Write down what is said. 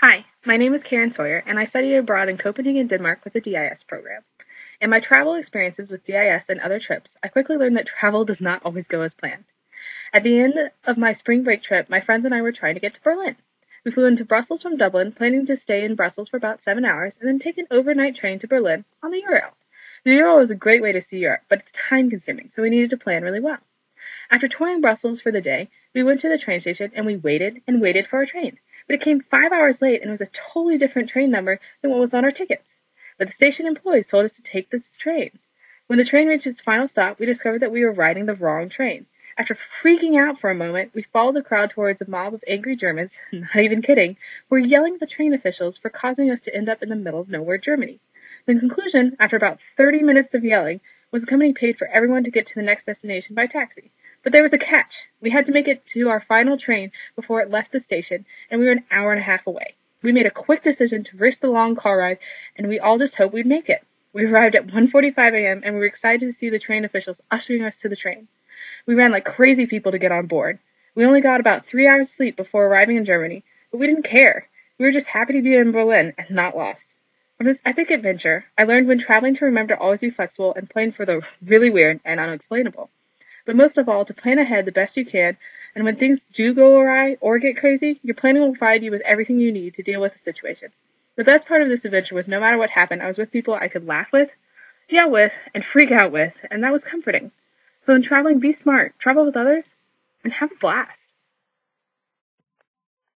Hi, my name is Karen Sawyer, and I studied abroad in Copenhagen, Denmark with the DIS program. In my travel experiences with DIS and other trips, I quickly learned that travel does not always go as planned. At the end of my spring break trip, my friends and I were trying to get to Berlin. We flew into Brussels from Dublin, planning to stay in Brussels for about 7 hours, and then take an overnight train to Berlin on the Euro. The Euro is a great way to see Europe, but it's time-consuming, so we needed to plan really well. After touring Brussels for the day, we went to the train station and we waited and waited for our train. But it came 5 hours late and it was a totally different train number than what was on our tickets. But the station employees told us to take this train. When the train reached its final stop, we discovered that we were riding the wrong train. After freaking out for a moment, we followed the crowd towards a mob of angry Germans, not even kidding, who were yelling at the train officials for causing us to end up in the middle of nowhere Germany. The conclusion, after about 30 minutes of yelling, was the company paid for everyone to get to the next destination by taxi. But there was a catch. We had to make it to our final train before it left the station, and we were an hour and a half away. We made a quick decision to risk the long car ride, and we all just hoped we'd make it. We arrived at 1:45 a.m., and we were excited to see the train officials ushering us to the train. We ran like crazy people to get on board. We only got about 3 hours sleep before arriving in Germany, but we didn't care. We were just happy to be in Berlin and not lost. On this epic adventure, I learned when traveling to remember to always be flexible and plan for the really weird and unexplainable. But most of all, to plan ahead the best you can, and when things do go awry or get crazy, your planning will provide you with everything you need to deal with the situation. The best part of this adventure was no matter what happened, I was with people I could laugh with, yell with, and freak out with, and that was comforting. So in traveling, be smart, travel with others, and have a blast.